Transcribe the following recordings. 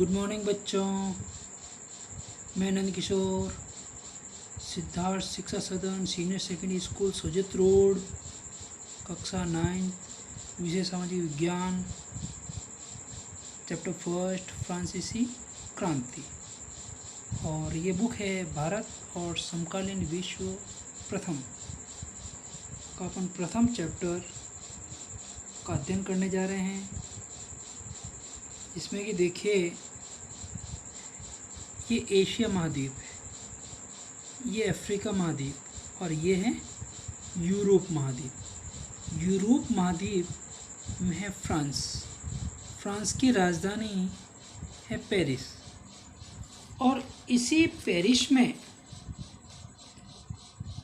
Good morning बच्चों। मैं नंद किशोर, सिद्धार्थ शिक्षा सदन senior secondary school Sojat road, कक्षा 9, विषय सामाजिक विज्ञान, चैप्टर फर्स्ट फ्रांसीसी क्रांति। और ये बुक है भारत और समकालीन विश्व प्रथम का अपन प्रथम चैप्टर का अध्ययन करने जा रहे हैं। इसमें कि देखिए, ये एशिया महाद्वीप है, ये अफ्रीका महाद्वीप और ये है यूरोप महाद्वीप। यूरोप महाद्वीप में है फ्रांस की राजधानी है पेरिस, और इसी पेरिस में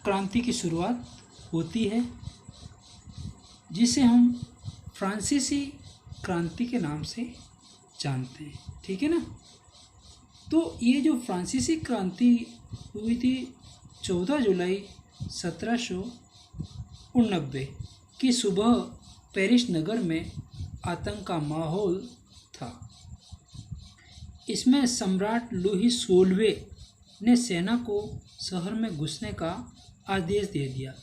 क्रांति की शुरुआत होती है, जिसे हम फ्रांसीसी क्रांति के नाम से जानते हैं। ठीक है ना। तो ये जो फ्रांसीसी क्रांति हुई थी 14 जुलाई 1789 की सुबह पेरिस नगर में आतंक का माहौल था। इसमें सम्राट लुई 16वें ने सेना को शहर में घुसने का आदेश दे दिया,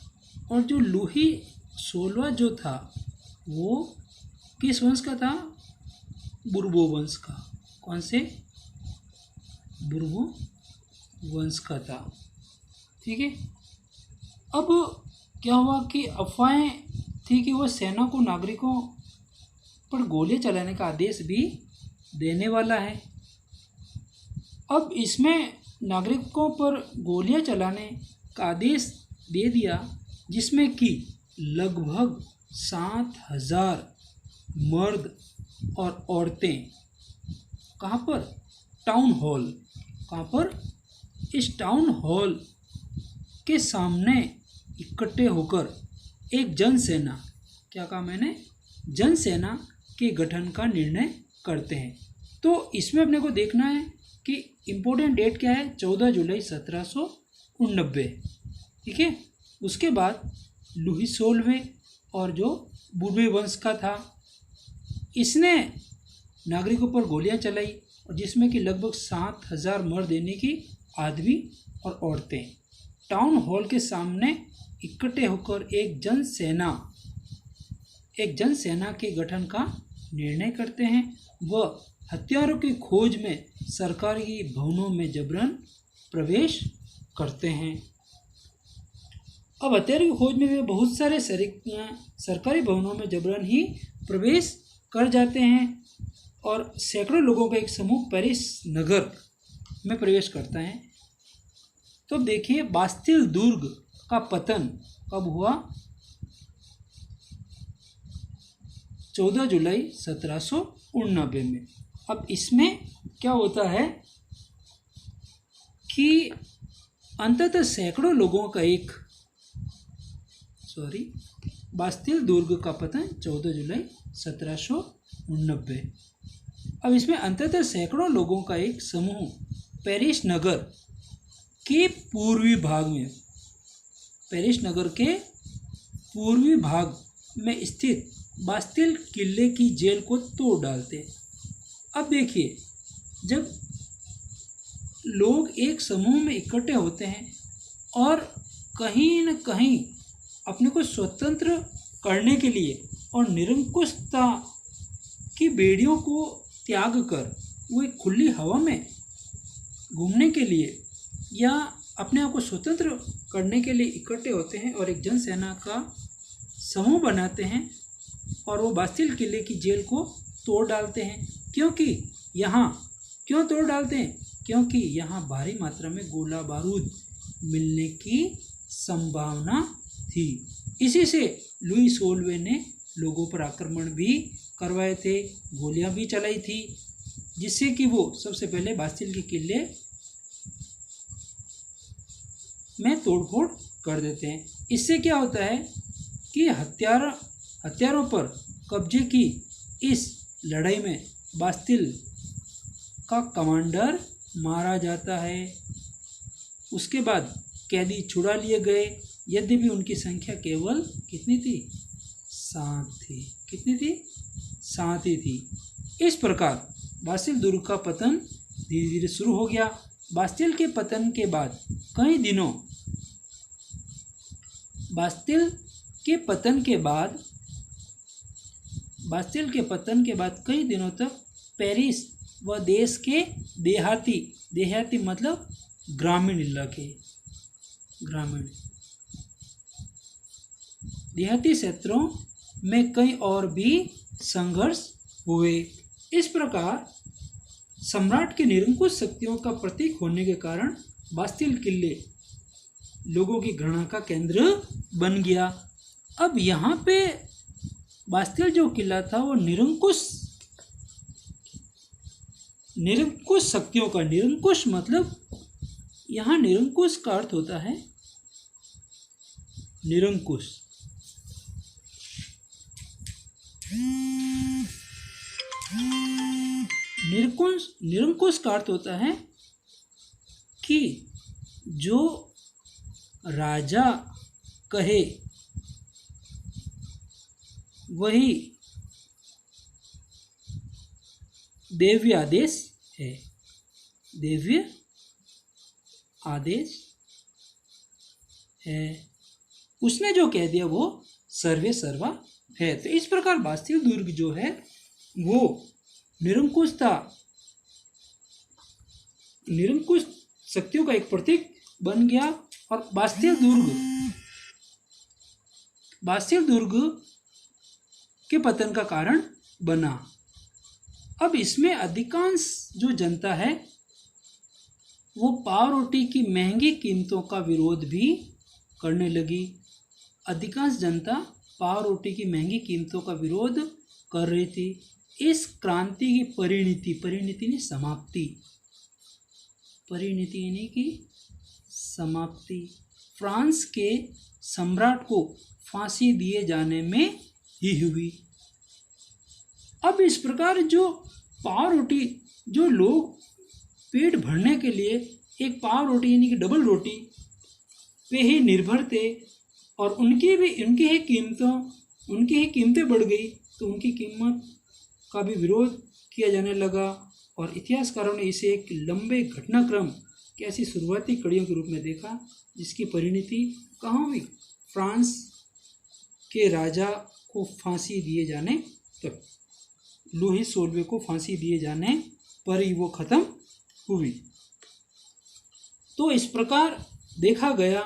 और जो लुई 16वां जो था वो किस वंश का था? बुर्बो वंश का। कौन से? बुर्बो वंश का था। ठीक है। अब क्या हुआ कि अफवाहें थी कि वह सेना को नागरिकों पर गोलियां चलाने का आदेश भी देने वाला है। अब इसमें नागरिकों पर गोलियां चलाने का आदेश दे दिया, जिसमें कि लगभग 7,000 मर्द और औरतें कहाँ पर? Town hall. कहाँ पर? इस टाउन हॉल के सामने इकट्ठे होकर एक जनसेना, क्या कहा मैंने? जनसेना के गठन का निर्णय करते हैं। तो इसमें अपने को देखना है कि इम्पोर्टेंट डेट क्या है? 14 जुलाई 1789। ठीक है। उसके बाद लुई 16वें और जो बुर्बो वंश का था, इसने नागरिकों पर गोलियां चलाई, और जिसमें कि लगभग 7,000 मर्द यानी कि आदमी और औरतें टाउन हॉल के सामने इकट्ठे होकर एक जनसेना के गठन का निर्णय करते हैं। वह हथियारों की खोज में सरकारी भवनों में जबरन प्रवेश करते हैं। अब हथियारों की खोज में वे बहुत सारे सरकारी भवनों में जबरन ही प्रवेश कर जाते हैं, और सैकड़ों लोगों का एक समूह पेरिस नगर में प्रवेश करता है। तो देखिए, बास्तिल दुर्ग का पतन कब हुआ? 14 जुलाई 1789 में। अब इसमें क्या होता है कि अंततः सैकड़ों लोगों का बास्तिल दुर्ग का पतन 14 जुलाई 1789। अब इसमें अंततः सैकड़ों लोगों का एक समूह पेरिस नगर के पूर्वी भाग में स्थित बास्तिल किले की जेल को तोड़ डालते। अब देखिए, जब लोग एक समूह में इकट्ठे होते हैं और कहीं न कहीं अपने को स्वतंत्र करने के लिए और निरंकुशता की बेड़ियों को त्याग कर वो एक खुली हवा में घूमने के लिए या अपने आप को स्वतंत्र करने के लिए इकट्ठे होते हैं, और एक जनसेना का समूह बनाते हैं, और वो बास्तिल किले की जेल को तोड़ डालते हैं। क्यों तोड़ डालते हैं? क्योंकि यहाँ भारी मात्रा में गोला बारूद मिलने की संभावना थी। इसी से लुई 16वें ने लोगों पर आक्रमण भी करवाए थे, गोलियां भी चलाई थी, जिससे कि वो सबसे पहले बास्तिल के किले में तोड़फोड़ कर देते हैं। इससे क्या होता है कि हथियारों पर कब्जे की इस लड़ाई में बास्तिल का कमांडर मारा जाता है। उसके बाद कैदी छुड़ा लिए गए, यद्यपि उनकी संख्या केवल कितनी थी? 7 थी। कितनी थी? 7 ही थी। इस प्रकार बास्तिल दुर्ग का पतन धीरे धीरे शुरू हो गया। बास्तिल के पतन के बाद कई दिनों बास्तिल के पतन के बाद कई दिनों तक पेरिस व देश के देहाती मतलब ग्रामीण इलाके, देहाती क्षेत्रों में कई और भी संघर्ष हुए। इस प्रकार सम्राट के निरंकुश शक्तियों का प्रतीक होने के कारण बास्तिल किले लोगों की घृणा का केंद्र बन गया। अब यहाँ पे बास्तिल जो किला था वो निरंकुश शक्तियों का, निरंकुश मतलब यहाँ निरंकुश का अर्थ होता है निरंकुश, निरंकुश का अर्थ होता है कि जो राजा कहे वही देव्य आदेश है, देव्य आदेश है, उसने जो कह दिया वो सर्वे सर्वा है। तो इस प्रकार बास्तिल दुर्ग जो है वो निरंकुश शक्तियों का एक प्रतीक बन गया और बास्तिल दुर्ग के पतन का कारण बना। अब इसमें अधिकांश जो जनता है वो पाव रोटी की महंगी कीमतों का विरोध भी करने लगी। अधिकांश जनता पाव रोटी की महंगी कीमतों का विरोध कर रही थी। इस क्रांति की परिणति ने समाप्ति फ्रांस के सम्राट को फांसी दिए जाने में ही हुई। अब इस प्रकार जो पाव रोटी, जो लोग पेट भरने के लिए एक पाव रोटी यानी कि डबल रोटी पे ही निर्भर थे और उनकी ही कीमतें बढ़ गई, तो उनकी कीमत का भी विरोध किया जाने लगा और इतिहासकारों ने इसे एक लंबे घटनाक्रम की ऐसी शुरुआती कड़ियों के रूप में देखा जिसकी परिणति कहाँ हुई, फ्रांस के राजा को फांसी दिए जाने तक, लुई 16वें को फांसी दिए जाने पर ही वो खत्म हुई। तो इस प्रकार देखा गया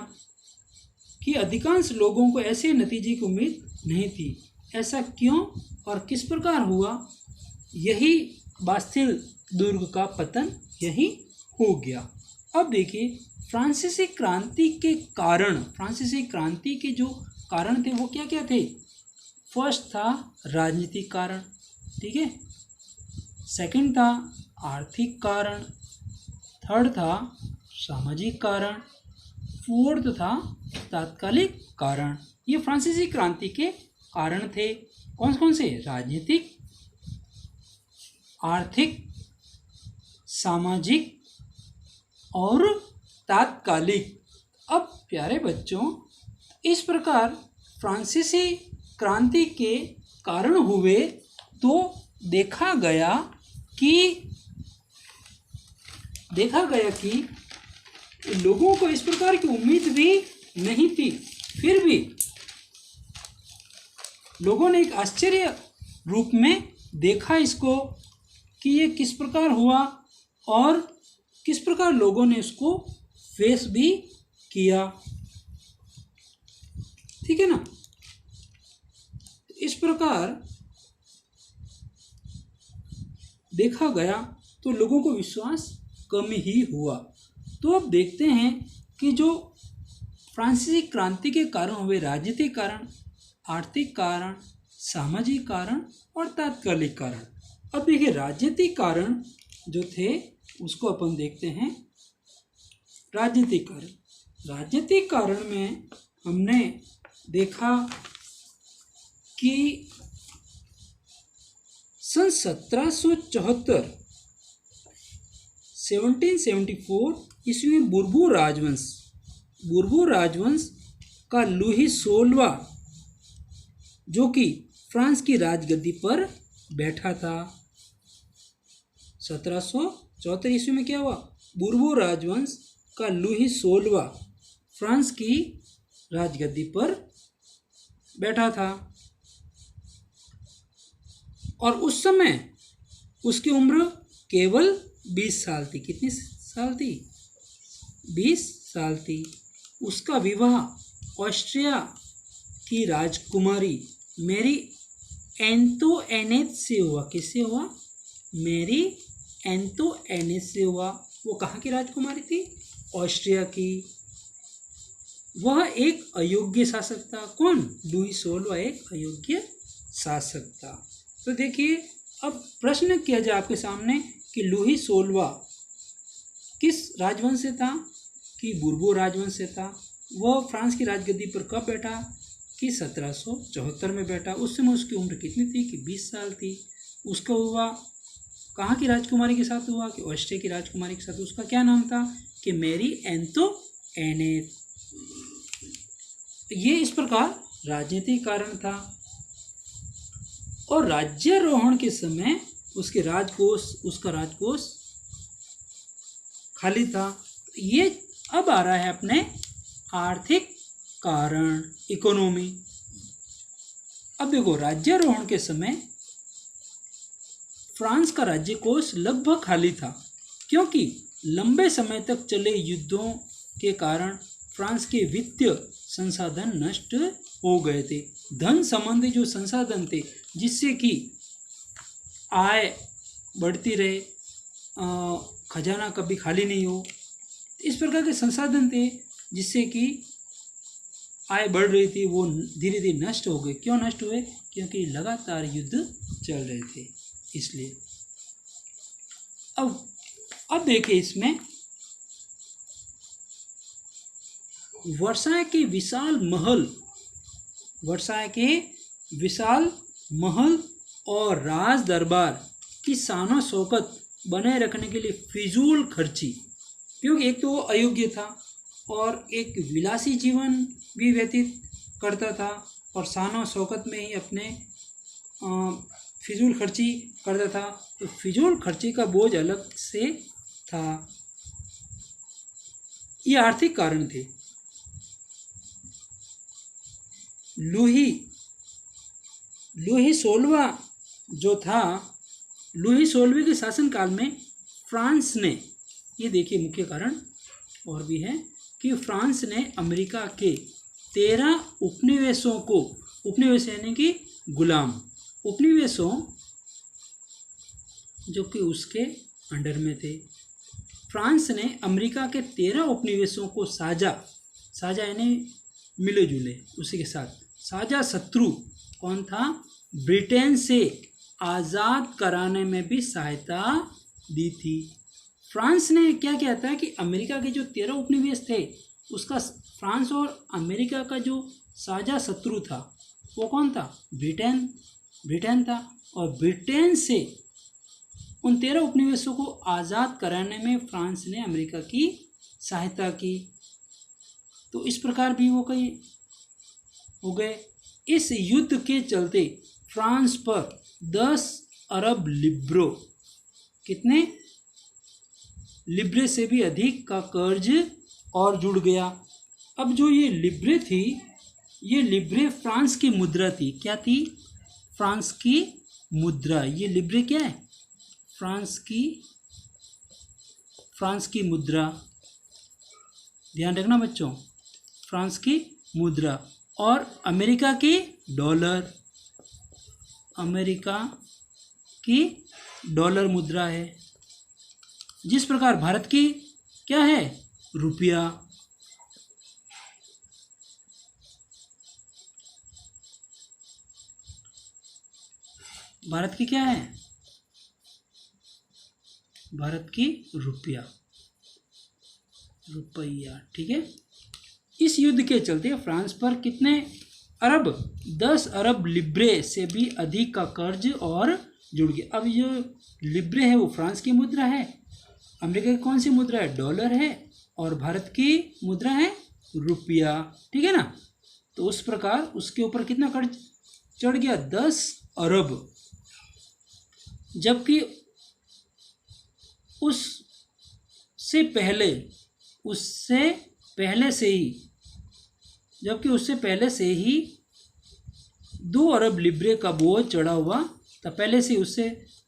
कि अधिकांश लोगों को ऐसे नतीजे की उम्मीद नहीं थी। ऐसा क्यों और किस प्रकार हुआ, यही बास्तिल दुर्ग का पतन यही हो गया। अब देखिए फ्रांसीसी क्रांति के जो कारण थे वो क्या क्या थे। फर्स्ट था राजनीतिक कारण, ठीक है, सेकंड था आर्थिक कारण, थर्ड था सामाजिक कारण, फोर्थ था तात्कालिक कारण। ये फ्रांसीसी क्रांति के कारण थे। कौन कौन से? राजनीतिक, आर्थिक, सामाजिक और तात्कालिक। अब प्यारे बच्चों, इस प्रकार फ्रांसीसी क्रांति के कारण हुए तो देखा गया कि लोगों को इस प्रकार की उम्मीद भी नहीं थी, फिर भी लोगों ने एक आश्चर्य रूप में देखा इसको कि ये किस प्रकार हुआ और किस प्रकार लोगों ने इसको फेस भी किया, ठीक है ना। इस प्रकार देखा गया तो लोगों को विश्वास कम ही हुआ। तो अब देखते हैं कि जो फ्रांसीसी क्रांति के कारण हुए राजनीतिक कारण, आर्थिक कारण, सामाजिक कारण और तात्कालिक कारण। अब देखिए राजनीतिक कारण जो थे उसको अपन देखते हैं। राजनीतिक कारण में हमने देखा कि सन 1774 ईस्वी में बुर्बोर राजवंश का लुई 16वां जो कि फ्रांस की राजगद्दी पर बैठा था। 1774 ईस्वी में क्या हुआ, बूर्बो राजवंश का लुई 16वां फ्रांस की राजगद्दी पर बैठा था और उस समय उसकी उम्र केवल 20 साल थी। कितनी साल थी? 20 साल थी। उसका विवाह ऑस्ट्रिया की राजकुमारी मैरी एंतोइनेट से हुआ। किससे हुआ? मैरी एंतोइनेट से हुआ। वो कहाँ की राजकुमारी थी? ऑस्ट्रिया की। वह एक अयोग्य शासक था। कौन? लुई 16वां एक अयोग्य शासक था। तो देखिए, अब प्रश्न किया जाए आपके सामने कि लुई 16वां किस राजवंश से था? कि बूर्बो राजवंश से था। वह फ्रांस की राजगद्दी पर कब बैठा? कि 1774 में बैठा। उस समय उसकी उम्र कितनी थी? कि 20 साल थी। उसका हुआ कहाँ की राजकुमारी के साथ हुआ? कि ऑस्ट्रिया की राजकुमारी के साथ। उसका क्या नाम था? कि मैरी एंतोइनेट। ये इस प्रकार राजनीतिक कारण था। और राज्यारोहण के समय उसका राजकोष खाली था। ये अब आ रहा है अपने आर्थिक कारण, इकोनॉमी। अब देखो, राज्यारोहण के समय फ्रांस का राज्यकोष लगभग खाली था, क्योंकि लंबे समय तक चले युद्धों के कारण फ्रांस के वित्तीय संसाधन नष्ट हो गए थे। धन संबंधी जो संसाधन थे जिससे कि आय बढ़ती रहे, खजाना कभी खाली नहीं हो, इस प्रकार के संसाधन थे जिससे कि आय बढ़ रही थी, वो धीरे धीरे नष्ट हो गए। क्यों नष्ट हुए? क्योंकि लगातार युद्ध चल रहे थे, इसलिए। अब देखिए, इसमें वर्साय के विशाल महल और राज दरबार की शानो शौकत बनाए रखने के लिए फिजूल खर्ची, क्योंकि एक तो वो अयोग्य था और एक विलासी जीवन भी व्यतीत करता था और शानो शौकत में ही अपने फिजूल खर्ची करता था। तो फिजूल खर्ची का बोझ अलग से था। ये आर्थिक कारण थे। लुई 16वां जो था, लुई 16वें के शासनकाल में फ्रांस ने, ये देखिए मुख्य कारण और भी है कि फ्रांस ने अमेरिका के 13 उपनिवेशों को, उपनिवेश यानी कि गुलाम उपनिवेशों जो कि उसके अंडर में थे, फ्रांस ने अमेरिका के 13 उपनिवेशों को साझा यानी मिले जुले उसी के साथ साझा शत्रु कौन था? ब्रिटेन से आज़ाद कराने में भी सहायता दी थी। फ्रांस ने क्या किया था कि अमेरिका के जो 13 उपनिवेश थे, उसका फ्रांस और अमेरिका का जो साझा शत्रु था वो कौन था? ब्रिटेन था। और ब्रिटेन से उन 13 उपनिवेशों को आज़ाद कराने में फ्रांस ने अमेरिका की सहायता की। तो इस प्रकार भी वो कई हो गए। इस युद्ध के चलते फ्रांस पर 10 अरब लिब्रो, कितने? लिब्रे से भी अधिक का कर्ज और जुड़ गया। अब जो ये लिब्रे थी, ये लिब्रे फ्रांस की मुद्रा थी। क्या थी? फ्रांस की मुद्रा। ये लिब्रे क्या है? फ्रांस की मुद्रा। ध्यान रखना बच्चों, फ्रांस की मुद्रा। और अमेरिका की डॉलर, अमेरिका की डॉलर मुद्रा है। जिस प्रकार भारत की क्या है? रुपया। भारत की क्या है? भारत की रुपया, ठीक है। इस युद्ध के चलते फ्रांस पर कितने अरब? 10 अरब लिब्रे से भी अधिक का कर्ज और जुड़ गया। अब जो लिब्रे है वो फ्रांस की मुद्रा है, अमेरिका की कौन सी मुद्रा है? डॉलर है, और भारत की मुद्रा है रुपया, ठीक है ना। तो उस प्रकार उसके ऊपर कितना कर्ज चढ़ गया? 10 अरब। जबकि उससे पहले उससे पहले से ही जबकि उससे पहले से ही 2 अरब लिब्रे का बोझ चढ़ा हुआ था। पहले से उससे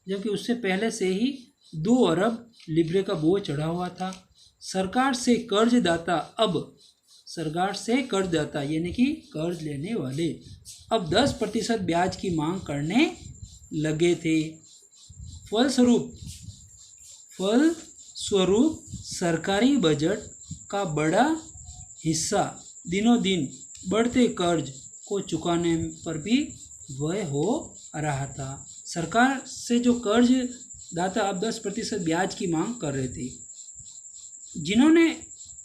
जबकि उससे पहले से ही 2 अरब लिब्रे का बोझ चढ़ा हुआ था। सरकार से कर्जदाता यानी कि कर्ज लेने वाले अब 10% ब्याज की मांग करने लगे थे। फलस्वरूप सरकारी बजट का बड़ा हिस्सा दिनों दिन बढ़ते कर्ज को चुकाने पर भी व्यय हो रहा था। सरकार से जो कर्जदाता अब 10% ब्याज की मांग कर रहे थे, जिन्होंने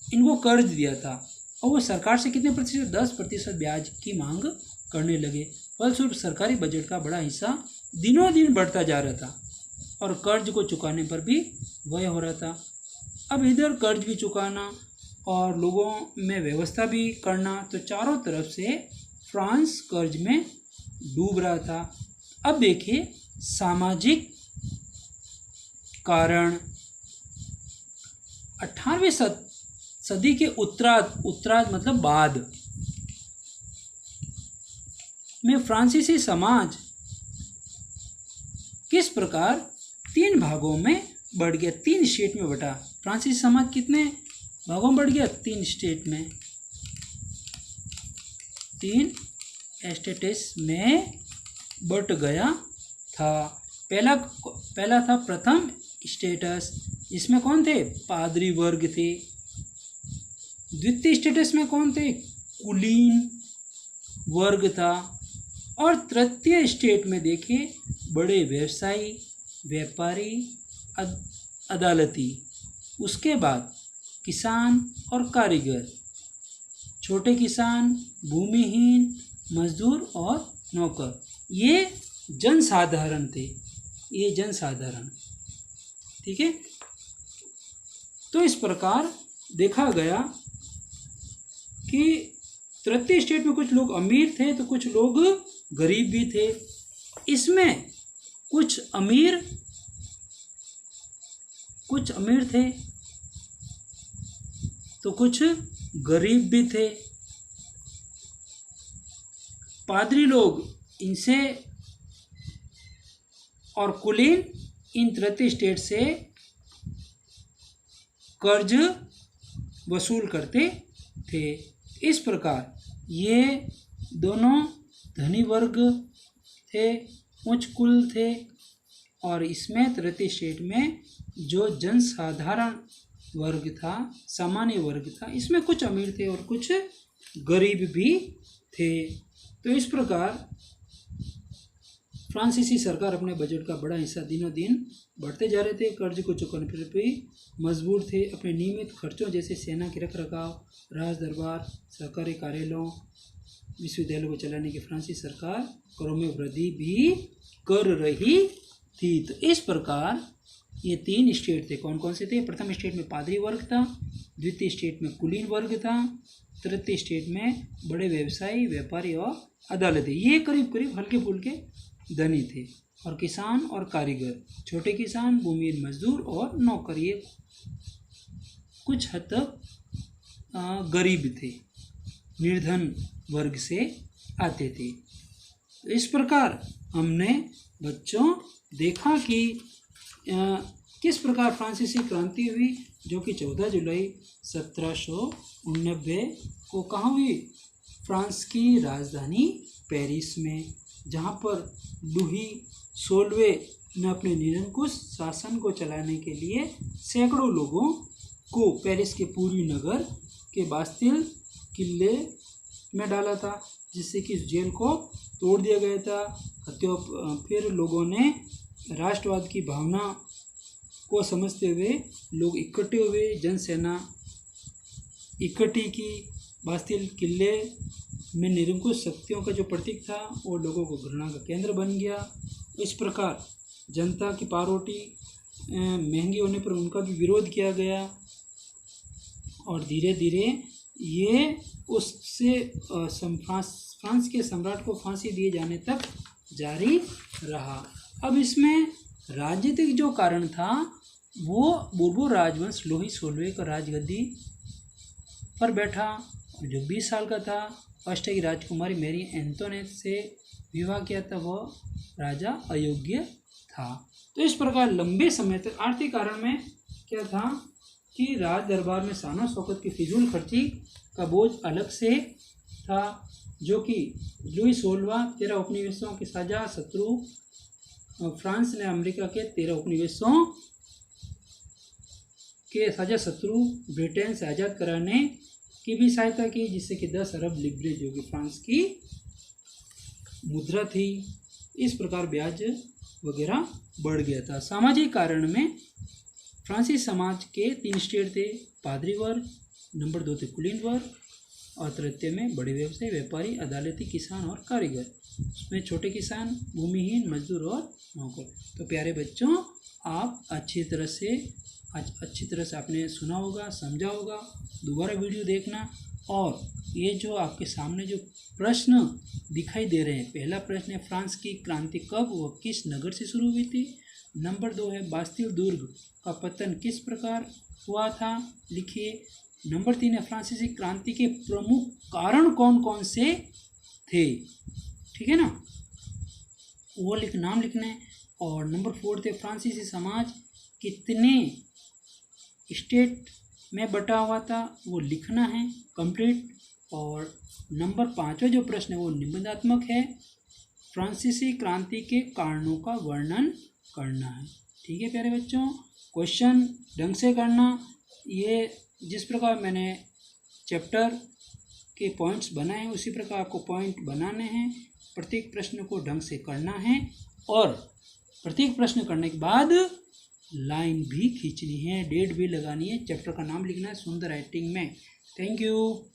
इनको कर्ज दिया था, और वो सरकार से कितने प्रतिशत 10% ब्याज की मांग करने लगे। फलस्वरूप सरकारी बजट का बड़ा हिस्सा दिनों दिन बढ़ता जा रहा था और कर्ज को चुकाने पर भी व्यय हो रहा था। अब इधर कर्ज भी चुकाना और लोगों में व्यवस्था भी करना, तो चारों तरफ से फ्रांस कर्ज में डूब रहा था। अब देखिए सामाजिक कारण। 18वीं सदी के उत्तरार्ध मतलब बाद में फ्रांसीसी समाज किस प्रकार 3 भागों में बढ़ गया, 3 स्टेट में बटा। फ्रांसीसी समाज कितने भागों में बढ़ गया? 3 स्टेट में, 3 स्टेट्स में बट गया था। पहला था प्रथम स्टेटस, इसमें कौन थे? पादरी वर्ग थे। द्वितीय स्टेटस में कौन थे? कुलीन वर्ग था। और तृतीय स्टेट में देखिए बड़े व्यवसायी, व्यापारी, अदालती। उसके बाद किसान और कारीगर, छोटे किसान, भूमिहीन, मजदूर और नौकर, ये जनसाधारण थे। ये जनसाधारण, ठीक है। तो इस प्रकार देखा गया कि तृतीय स्टेट में कुछ लोग अमीर थे तो कुछ लोग गरीब भी थे। इसमें कुछ अमीर थे तो कुछ गरीब भी थे। पादरी लोग इनसे और कुलीन इन तृतीय स्टेट से कर्ज वसूल करते थे। इस प्रकार ये दोनों धनी वर्ग थे, उच्च कुल थे, और इसमें तृतीय स्टेट में जो जनसाधारण वर्ग था, सामान्य वर्ग था, इसमें कुछ अमीर थे और कुछ गरीब भी थे। तो इस प्रकार फ्रांसीसी सरकार अपने बजट का बड़ा हिस्सा दिनों दिन बढ़ते जा रहे थे। कर्ज को चुकाने पर भी मजबूर थे। अपने नियमित खर्चों जैसे सेना के रखरखाव, राज दरबार, सरकारी कार्यालयों, विश्वविद्यालयों को चलाने की फ्रांसीसी सरकार करों में वृद्धि भी कर रही थी। तो इस प्रकार ये 3 स्टेट थे। कौन कौन से थे? प्रथम स्टेट में पादरी वर्ग था, द्वितीय स्टेट में कुलीन वर्ग था, तृतीय स्टेट में बड़े व्यवसायी, व्यापारी और अदालती। ये करीब करीब हल्के फुल्के धनी थे। और किसान और कारीगर, छोटे किसान, भूमिहीन मजदूर और नौकर, ये कुछ हद तक गरीब थे, निर्धन वर्ग से आते थे। इस प्रकार हमने बच्चों देखा कि किस प्रकार फ्रांसीसी क्रांति हुई, जो कि 14 जुलाई 1789 को कहाँ हुई? फ्रांस की राजधानी पेरिस में, जहाँ पर लुई 16वें ने अपने निरंकुश शासन को चलाने के लिए सैकड़ों लोगों को पेरिस के पूर्वी नगर के बास्तिल किले में डाला था, जिससे कि इस जेल को तोड़ दिया गया था। फिर लोगों ने राष्ट्रवाद की भावना को समझते हुए लोग इकट्ठे हुए, जनसेना इकट्ठी की। बास्तिल किले में निरंकुश शक्तियों का जो प्रतीक था वो लोगों को घृणा का केंद्र बन गया। इस प्रकार जनता की पारोटी महंगी होने पर उनका भी विरोध किया गया और धीरे धीरे ये उससे फ्रांस के सम्राट को फांसी दिए जाने तक जारी रहा। अब इसमें राजनीतिक जो कारण था वो बोर्बो राजवंश लुई 16वें का राजगद्दी पर बैठा और जो 20 साल का था ऑस्ट्रिया की राजकुमारी मैरी एंटोनेट से विवाह किया था वह राजा अयोग्य था। तो इस प्रकार लंबे समय तक आर्थिक कारण में क्या था कि राज दरबार में शान शौकत की फिजूल खर्ची का बोझ अलग से था, जो कि लुई 16वां 13 उपनिवेशों के साझा शत्रु फ्रांस ने अमेरिका के 13 उपनिवेशों के साझा शत्रु ब्रिटेन से आज़ाद कराने की भी सहायता की, जिससे कि 10 अरब लिब्रे जो कि फ्रांस की मुद्रा थी। इस प्रकार ब्याज वगैरह बढ़ गया था। सामाजिक कारण में फ्रांसीसी समाज के 3 स्टेट थे, पादरी वर्ग, नंबर 2 थे कुलीन वर्ग और तृतीय में बड़े व्यवसायी, व्यापारी, अदालती, किसान और कारीगर। उसमें छोटे किसान, भूमिहीन, मजदूर और नौकर। तो प्यारे बच्चों, आप अच्छी तरह से आपने सुना होगा, समझा होगा। दोबारा वीडियो देखना। और ये जो आपके सामने जो प्रश्न दिखाई दे रहे हैं, पहला प्रश्न है फ्रांस की क्रांति कब व किस नगर से शुरू हुई थी। नंबर 2 है बास्तिल दुर्ग का पतन किस प्रकार हुआ था, लिखिए। नंबर 3 है फ्रांसीसी क्रांति के प्रमुख कारण कौन कौन से थे, ठीक है ना, वो नाम लिखना है। और नंबर 4 थे फ्रांसीसी समाज कितने स्टेट में बटा हुआ था, वो लिखना है कंप्लीट। और नंबर 5वां जो प्रश्न है वो निबंधात्मक है, फ्रांसीसी क्रांति के कारणों का वर्णन करना है। ठीक है प्यारे बच्चों, क्वेश्चन ढंग से करना। ये जिस प्रकार मैंने चैप्टर के पॉइंट्स बनाए हैं उसी प्रकार आपको पॉइंट बनाने हैं, प्रत्येक प्रश्न को ढंग से करना है और प्रत्येक प्रश्न करने के बाद लाइन भी खींचनी है, डेट भी लगानी है, चैप्टर का नाम लिखना है सुंदर राइटिंग में। Thank you.